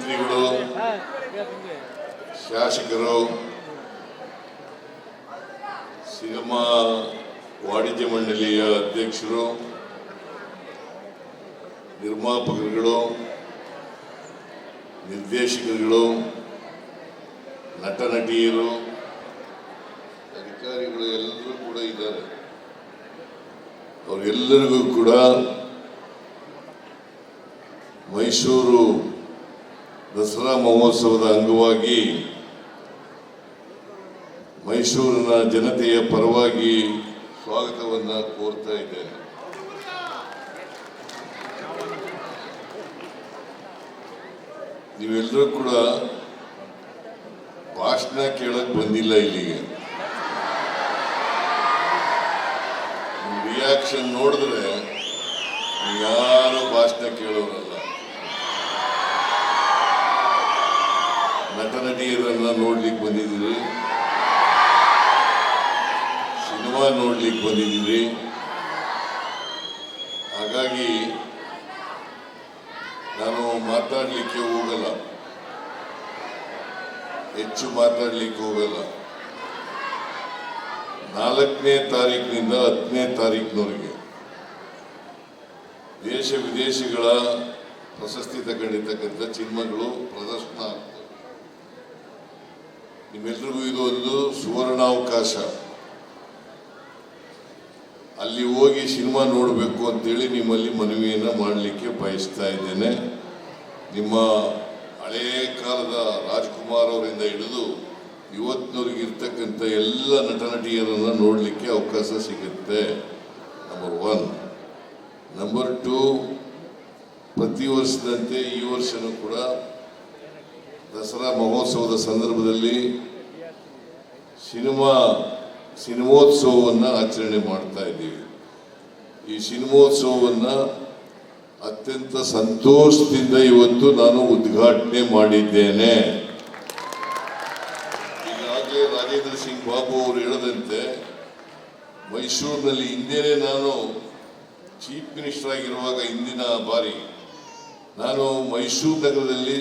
ಮಂತ್ರಿಗಳು, ಶಾಸಕರು, ಸಿನಿಮಾ ವಾಣಿಜ್ಯ ಮಂಡಳಿಯ ಅಧ್ಯಕ್ಷರು, ನಿರ್ಮಾಪಕರುಗಳು, ನಿರ್ದೇಶಕರುಗಳು, ನಟ ನಟಿಯರು, ಅಧಿಕಾರಿಗಳು ಎಲ್ಲರೂ ಕೂಡ ಇದ್ದಾರೆ. ಅವರೆಲ್ಲರಿಗೂ ಕೂಡ ಮೈಸೂರು ದಸರಾ ಮಹೋತ್ಸವದ ಅಂಗವಾಗಿ ಮೈಸೂರಿನ ಜನತೆಯ ಪರವಾಗಿ ಸ್ವಾಗತವನ್ನು ಕೋರ್ತಾ ಇದ್ದೇನೆ. ನೀವೆಲ್ಲರೂ ಕೂಡ ಭಾಷಣ ಕೇಳಕ್ ಬಂದಿಲ್ಲ ಇಲ್ಲಿಗೆ. ರಿಯಾಕ್ಷನ್ ನೋಡಿದ್ರೆ ಯಾರು ಭಾಷಣ ಕೇಳೋರಲ್ಲ. ನಟ ನಟಿಯರನ್ನ ನೋಡ್ಲಿಕ್ಕೆ ಬಂದಿದ್ದೀರಿ, ಸಿನಿಮಾ ನೋಡ್ಲಿಕ್ಕೆ ಬಂದಿದ್ದೀರಿ. ಹಾಗಾಗಿ ನಾನು ಮಾತಾಡಲಿಕ್ಕೆ ಹೋಗಲ್ಲ, ಹೆಚ್ಚು ಮಾತಾಡಲಿಕ್ಕೆ ಹೋಗಲ್ಲ. 4ನೇ ತಾರೀಕಿನಿಂದ 10ನೇ ತಾರೀಕಿನವರೆಗೆ ದೇಶ ವಿದೇಶಗಳ ಪ್ರಶಸ್ತಿ ತಗೊಂಡಿರ್ತಕ್ಕಂಥ ಸಿನಿಮಾಗಳು ಪ್ರದರ್ಶನ ಆಗ್ತವೆ. ನಿಮ್ಮೆಲ್ಲರಿಗೂ ಇದು ಒಂದು ಸುವರ್ಣಾವಕಾಶ. ಅಲ್ಲಿ ಹೋಗಿ ಸಿನಿಮಾ ನೋಡಬೇಕು ಅಂತೇಳಿ ನಿಮ್ಮಲ್ಲಿ ಮನವಿಯನ್ನು ಮಾಡಲಿಕ್ಕೆ ಬಯಸ್ತಾ ಇದ್ದೇನೆ. ನಿಮ್ಮ ಹಳೇ ಕಾಲದ ರಾಜ್ಕುಮಾರ್ ಅವರಿಂದ ಹಿಡಿದು ಇವತ್ತಿನವ್ರಿಗೆ ಇರ್ತಕ್ಕಂಥ ಎಲ್ಲ ನಟ ನಟಿಯರನ್ನು ನೋಡಲಿಕ್ಕೆ ಅವಕಾಶ ಸಿಗುತ್ತೆ. ನಂಬರ್ 1. ನಂಬರ್ 2, ಪ್ರತಿ ವರ್ಷದಂತೆ ಈ ವರ್ಷನೂ ಕೂಡ ದಸರಾ ಮಹೋತ್ಸವದ ಸಂದರ್ಭದಲ್ಲಿ ಸಿನಿಮೋತ್ಸವವನ್ನು ಆಚರಣೆ ಮಾಡ್ತಾ ಇದ್ದೀವಿ. ಈ ಸಿನಿಮೋತ್ಸವವನ್ನು ಅತ್ಯಂತ ಸಂತೋಷದಿಂದ ಇವತ್ತು ನಾನು ಉದ್ಘಾಟನೆ ಮಾಡಿದ್ದೇನೆ. ಈಗಾಗಲೇ ರಾಜೇಂದ್ರ ಸಿಂಗ್ ಬಾಬು ಅವರು ಹೇಳದಂತೆ ಮೈಸೂರಿನಲ್ಲಿ ಹಿಂದೆನೇ ನಾನು ಚೀಫ್ ಮಿನಿಸ್ಟರ್ ಆಗಿರುವಾಗ ಹಿಂದಿನ ಬಾರಿ ನಾನು ಮೈಸೂರು ನಗರದಲ್ಲಿ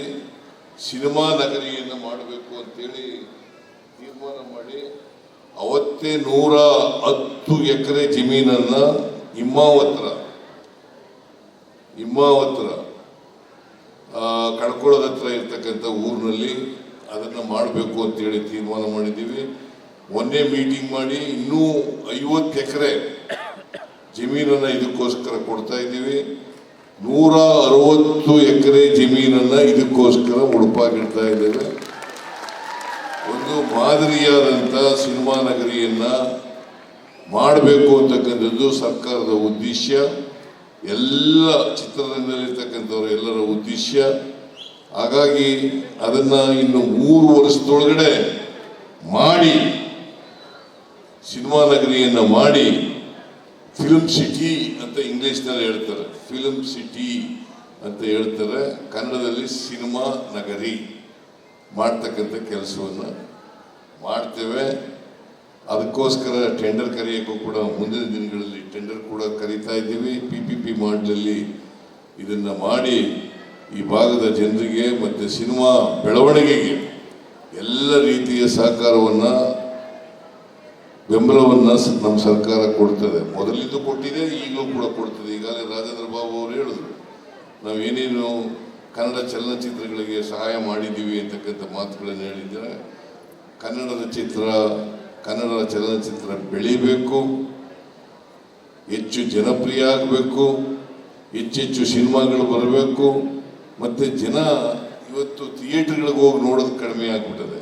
ಸಿನಿಮಾ ನಗರಿಯನ್ನು ಮಾಡಬೇಕು ಅಂತೇಳಿ ತೀರ್ಮಾನ ಮಾಡಿ ಅವತ್ತೇ 110 ಎಕರೆ ಜಮೀನನ್ನು ಹಿಮ್ಮಾವತ್ರ ಕಡ್ಕೊಳ್ಳೋದ ಹತ್ರ ಇರ್ತಕ್ಕಂಥ ಊರಿನಲ್ಲಿ ಅದನ್ನು ಮಾಡಬೇಕು ಅಂತೇಳಿ ತೀರ್ಮಾನ ಮಾಡಿದ್ದೀವಿ. ಮೊನ್ನೆ ಮೀಟಿಂಗ್ ಮಾಡಿ ಇನ್ನೂ 50 ಎಕರೆ ಜಮೀನನ್ನು ಇದಕ್ಕೋಸ್ಕರ ಕೊಡ್ತಾ ಇದ್ದೀವಿ. 160 ಎಕರೆ ಜಮೀನನ್ನು ಇದಕ್ಕೋಸ್ಕರ ಉಡುಪಾಗಿಡ್ತಾ ಇದ್ದೇವೆ. ಒಂದು ಮಾದರಿಯಾದಂಥ ಸಿನಿಮಾ ನಗರಿಯನ್ನ ಮಾಡಬೇಕು ಅಂತಕ್ಕಂಥದ್ದು ಸರ್ಕಾರದ ಉದ್ದೇಶ, ಎಲ್ಲ ಚಿತ್ರರಂಗದಲ್ಲಿರ್ತಕ್ಕಂಥವ್ರ ಎಲ್ಲರ ಉದ್ದೇಶ. ಹಾಗಾಗಿ ಅದನ್ನ ಇನ್ನು 3 ವರ್ಷದೊಳಗಡೆ ಮಾಡಿ ಸಿನಿಮಾ ನಗರಿಯನ್ನ ಮಾಡಿ ಫಿಲ್ಮ್ ಸಿಟಿ ಅಂತ ಇಂಗ್ಲಿಷ್ನಲ್ಲಿ ಹೇಳ್ತಾರೆ, ಫಿಲ್ಮ್ ಸಿಟಿ ಅಂತ ಹೇಳ್ತಾರೆ, ಕನ್ನಡದಲ್ಲಿ ಸಿನಿಮಾ ನಗರಿ ಮಾಡ್ತಕ್ಕಂಥ ಕೆಲಸವನ್ನು ಮಾಡ್ತೇವೆ. ಅದಕ್ಕೋಸ್ಕರ ಟೆಂಡರ್ ಕರೆಯೋಕ್ಕೂ ಕೂಡ ಮುಂದಿನ ದಿನಗಳಲ್ಲಿ ಟೆಂಡರ್ ಕೂಡ ಕರೀತಾ ಇದ್ದೀವಿ. PPP ಮಾಡಲಲ್ಲಿ ಇದನ್ನು ಮಾಡಿ ಈ ಭಾಗದ ಜನರಿಗೆ ಮತ್ತು ಸಿನಿಮಾ ಬೆಳವಣಿಗೆಗೆ ಎಲ್ಲ ರೀತಿಯ ಸಹಕಾರವನ್ನು ಬೆಂಬಲವನ್ನು ನಮ್ಮ ಸರ್ಕಾರ ಕೊಡ್ತದೆ. ಮೊದಲಿಂದ ಕೊಟ್ಟಿದೆ, ಈಗಲೂ ಕೂಡ ಕೊಡ್ತದೆ. ಈಗಾಗಲೇ ರಾಜೇಂದ್ರ ಬಾಬು ಅವರು ಹೇಳಿದ್ರು, ನಾವು ಏನೇನು ಕನ್ನಡ ಚಲನಚಿತ್ರಗಳಿಗೆ ಸಹಾಯ ಮಾಡಿದ್ದೀವಿ ಅಂತಕ್ಕಂಥ ಮಾತುಗಳನ್ನು ಹೇಳಿದ್ದಾರೆ. ಕನ್ನಡ ಚಲನಚಿತ್ರ ಬೆಳಿಬೇಕು, ಹೆಚ್ಚು ಜನಪ್ರಿಯ ಆಗಬೇಕು, ಹೆಚ್ಚೆಚ್ಚು ಸಿನಿಮಾಗಳು ಬರಬೇಕು. ಮತ್ತು ಜನ ಇವತ್ತು ಥಿಯೇಟರ್ಗಳಿಗೆ ಹೋಗಿ ನೋಡೋದು ಕಡಿಮೆ ಆಗಿಬಿಟ್ಟದೆ.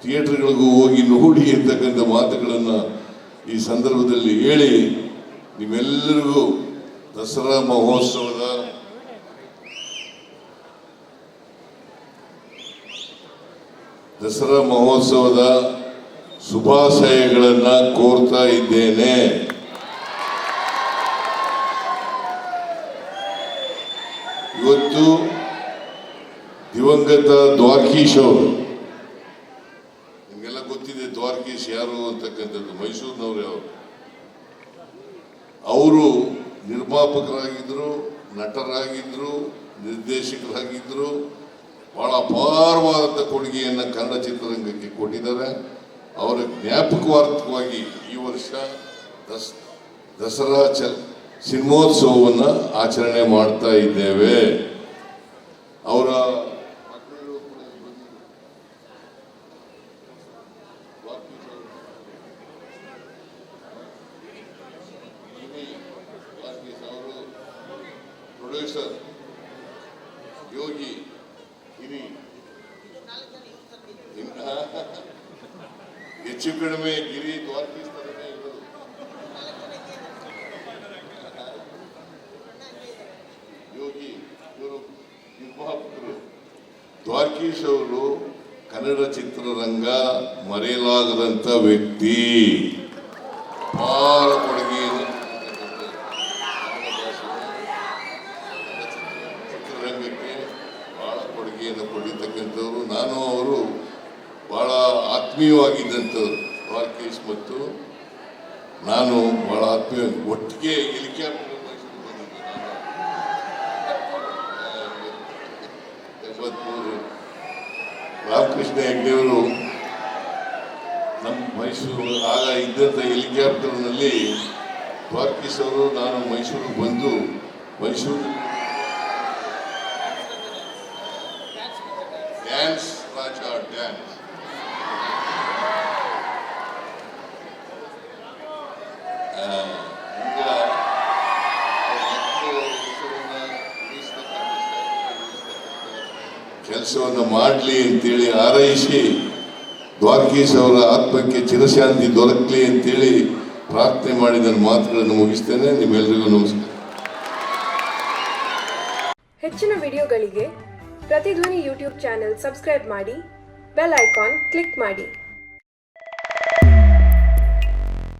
ಥಿಯೇಟರ್ಗಳಿಗೂ ಹೋಗಿ ನೋಡಿ ಅಂತಕ್ಕಂಥ ಮಾತುಗಳನ್ನು ಈ ಸಂದರ್ಭದಲ್ಲಿ ಹೇಳಿ ನಿಮ್ಮೆಲ್ಲರಿಗೂ ದಸರಾ ಮಹೋತ್ಸವದ ಶುಭಾಶಯಗಳನ್ನು ಕೋರ್ತಾ ಇದ್ದೇನೆ. ಇವತ್ತು ದಿವಂಗತ ದ್ವಾರಕೀಶ್ ಅವರು, ನಿಮಗೆಲ್ಲ ಗೊತ್ತಿದೆ ದ್ವಾರಕೀಶ್ ಯಾರು ಅಂತಕ್ಕಂಥದ್ದು, ಮೈಸೂರಿನವರು. ಅವರು ನಿರ್ಮಾಪಕರಾಗಿದ್ದರು, ನಟರಾಗಿದ್ದರು, ನಿರ್ದೇಶಕರಾಗಿದ್ದರು, ಬಹಳ ಅಪಾರವಾದಂಥ ಕೊಡುಗೆಯನ್ನು ಕನ್ನಡ ಚಿತ್ರರಂಗಕ್ಕೆ ಕೊಟ್ಟಿದ್ದಾರೆ. ಅವರ ಜ್ಞಾಪಕಾರ್ಥವಾಗಿ ಈ ವರ್ಷ ದಸರಾ ಸಿನಿಮೋತ್ಸವವನ್ನು ಆಚರಣೆ ಮಾಡ್ತಾ ಇದ್ದೇವೆ. ಅವರ ಪ್ರೊಡ್ಯೂಸರ್ ಯೋಗಿ ಗಿರಿ ಹೆಚ್ಚು ಕಡಿಮೆ ಗಿರಿ ದ್ವಾರಕೀಶ್ ತರನೇ ಇರೋದು. ಯೋಗಿ ಇವರು ನಿರ್ಮಾಪಕರು. ದ್ವಾರಕೀಶ್ ಅವರು ಕನ್ನಡ ಚಿತ್ರರಂಗ ಮರೆಯಲಾಗದಂಥ ವ್ಯಕ್ತಿ. ಅಪಾರ ಕೊಡುಗೆಯನ್ನು ಚಿತ್ರರಂಗಕ್ಕೆ ಬಹಳ ಕೊಡುಗೆಯನ್ನು ಕೊಟ್ಟಿರ್ತಕ್ಕಂಥವ್ರು. ನಾನು ಅವರು ಬಹಳ ಆತ್ಮೀಯವಾಗಿದ್ದಂಥವ್ರು. ದ್ವಾರಕೀಶ್ ಮತ್ತು ನಾನು ಬಹಳ ಆತ್ಮೀಯ, ಒಟ್ಟಿಗೆ ಹೆಲಿಕಾಪ್ಟರ್ ರಾಮಕೃಷ್ಣ ಹೆಗ್ಡೆಯವರು ನಮ್ಮ ಮೈಸೂರು ಆಗ ಇದ್ದಂಥ ಹೆಲಿಕಾಪ್ಟರ್ನಲ್ಲಿ ದ್ವಾರಕೀಶ್ ಅವರು ನಾನು ಮೈಸೂರಿಗೆ ಬಂದು ಮೈಸೂರು ಡ್ಯಾನ್ಸ್ ರಾಜ ಡ್ಯಾನ್ಸ್ ಕೆಲಸವನ್ನು ಮಾಡಲಿ ಅಂತೇಳಿ ಹಾರೈಸಿ ದ್ವಾರಕೀಶ್ ಅವರ ಆತ್ಮಕ್ಕೆ ಚಿರಶಾಂತಿ ದೊರಕಲಿ ಅಂತೇಳಿ ಪ್ರಾರ್ಥನೆ ಮಾಡಿ ನನ್ನ ಮಾತುಗಳನ್ನು ಮುಗಿಸ್ತೇನೆ. ನಿಮ್ಮೆಲ್ಲರಿಗೂ ನಮಸ್ಕಾರ. ಹೆಚ್ಚಿನ ವಿಡಿಯೋಗಳಿಗೆ ಪ್ರತಿಧ್ವನಿ ಯೂಟ್ಯೂಬ್ ಚಾನೆಲ್ ಸಬ್ಸ್ಕ್ರೈಬ್ ಮಾಡಿ, ಬೆಲ್ ಐಕಾನ್ ಕ್ಲಿಕ್ ಮಾಡಿ.